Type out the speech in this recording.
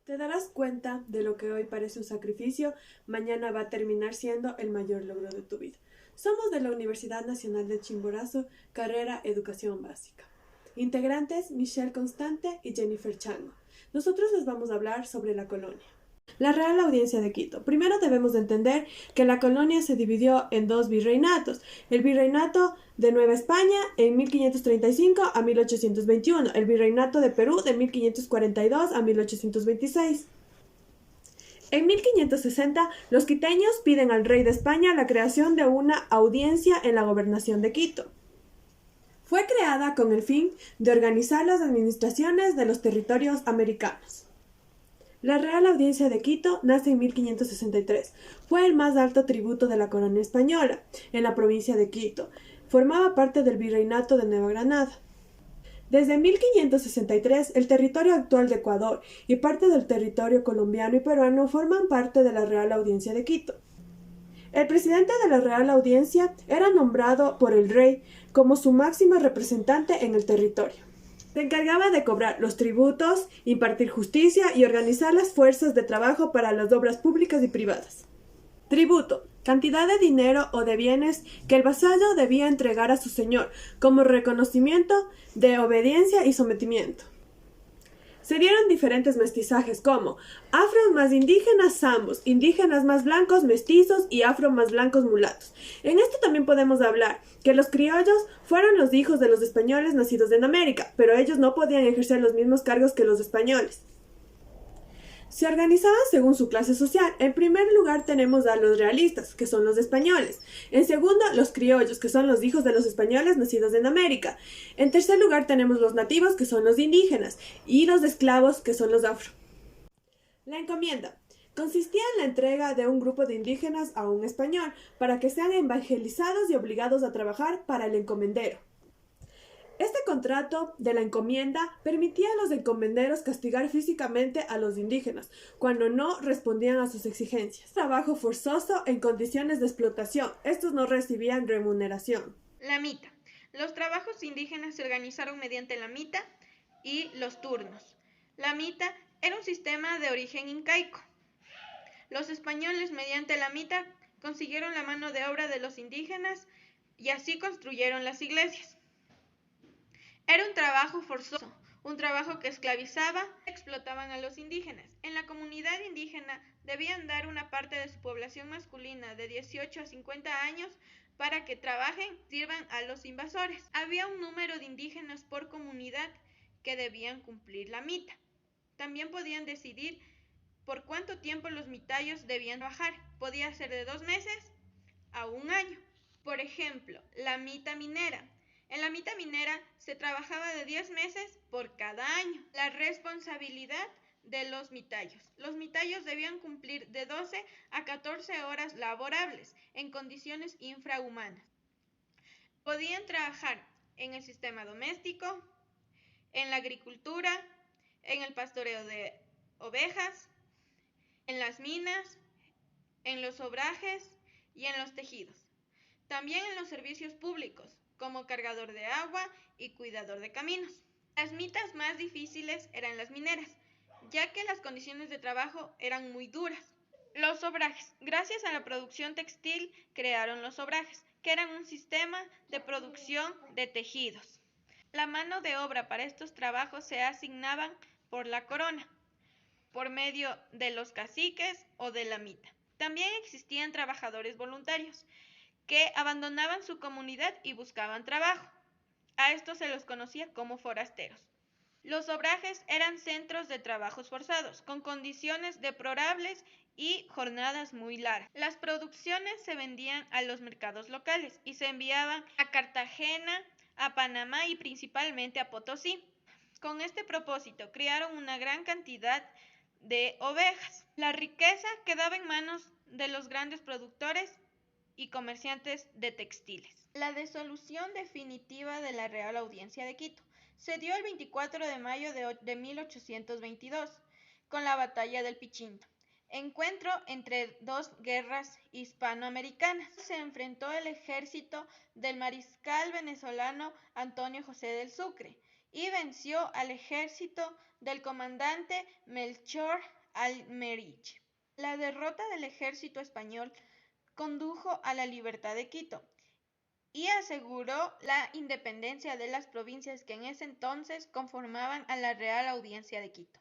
Te darás cuenta de lo que hoy parece un sacrificio, mañana va a terminar siendo el mayor logro de tu vida. Somos de la Universidad Nacional de Chimborazo, carrera Educación Básica. Integrantes Michelle Constante y Jennifer Chango. Nosotros les vamos a hablar sobre la colonia. La Real Audiencia de Quito. Primero debemos de entender que la colonia se dividió en dos virreinatos. El virreinato de Nueva España en 1535 a 1821, el virreinato de Perú de 1542 a 1826. En 1560, los quiteños piden al rey de España la creación de una audiencia en la gobernación de Quito. Fue creada con el fin de organizar las administraciones de los territorios americanos. La Real Audiencia de Quito nace en 1563. Fue el más alto tributo de la corona española, en la provincia de Quito. Formaba parte del virreinato de Nueva Granada. Desde 1563, el territorio actual de Ecuador y parte del territorio colombiano y peruano forman parte de la Real Audiencia de Quito. El presidente de la Real Audiencia era nombrado por el rey como su máximo representante en el territorio. Se encargaba de cobrar los tributos, impartir justicia y organizar las fuerzas de trabajo para las obras públicas y privadas. Tributo: cantidad de dinero o de bienes que el vasallo debía entregar a su señor como reconocimiento de obediencia y sometimiento. Se dieron diferentes mestizajes como afros más indígenas zambos, indígenas más blancos mestizos y afro más blancos mulatos. En esto también podemos hablar que los criollos fueron los hijos de los españoles nacidos en América, pero ellos no podían ejercer los mismos cargos que los españoles. Se organizaban según su clase social. En primer lugar tenemos a los realistas, que son los españoles. En segundo, los criollos, que son los hijos de los españoles nacidos en América. En tercer lugar tenemos los nativos, que son los indígenas, y los esclavos, que son los afro. La encomienda consistía en la entrega de un grupo de indígenas a un español para que sean evangelizados y obligados a trabajar para el encomendero. Este contrato de la encomienda permitía a los encomenderos castigar físicamente a los indígenas cuando no respondían a sus exigencias. Trabajo forzoso en condiciones de explotación. Estos no recibían remuneración. La mita. Los trabajos indígenas se organizaron mediante la mita y los turnos. La mita era un sistema de origen incaico. Los españoles, mediante la mita, consiguieron la mano de obra de los indígenas y así construyeron las iglesias. Era un trabajo forzoso, un trabajo que esclavizaba, explotaban a los indígenas. En la comunidad indígena debían dar una parte de su población masculina de 18 a 50 años para que trabajen, sirvan a los invasores. Había un número de indígenas por comunidad que debían cumplir la mita. También podían decidir por cuánto tiempo los mitayos debían trabajar. Podía ser de 2 meses a 1 año. Por ejemplo, la mita minera. En la mita minera se trabajaba de 10 meses por cada año. La responsabilidad de los mitayos. Los mitayos debían cumplir de 12 a 14 horas laborables en condiciones infrahumanas. Podían trabajar en el sistema doméstico, en la agricultura, en el pastoreo de ovejas, en las minas, en los obrajes y en los tejidos. También en los servicios públicos, como cargador de agua y cuidador de caminos. Las mitas más difíciles eran las mineras, ya que las condiciones de trabajo eran muy duras. Los obrajes. Gracias a la producción textil crearon los obrajes, que eran un sistema de producción de tejidos. La mano de obra para estos trabajos se asignaban por la corona, por medio de los caciques o de la mita. También existían trabajadores voluntarios, que abandonaban su comunidad y buscaban trabajo. A estos se los conocía como forasteros. Los obrajes eran centros de trabajos forzados, con condiciones deplorables y jornadas muy largas. Las producciones se vendían a los mercados locales y se enviaban a Cartagena, a Panamá y principalmente a Potosí. Con este propósito crearon una gran cantidad de ovejas. La riqueza quedaba en manos de los grandes productores y comerciantes de textiles. La disolución definitiva de la Real Audiencia de Quito se dio el 24 de mayo de 1822, con la Batalla del Pichincha, encuentro entre dos guerras hispanoamericanas. Se enfrentó el ejército del mariscal venezolano Antonio José del Sucre y venció al ejército del comandante Melchor Almerich. La derrota del ejército español condujo a la libertad de Quito y aseguró la independencia de las provincias que en ese entonces conformaban a la Real Audiencia de Quito.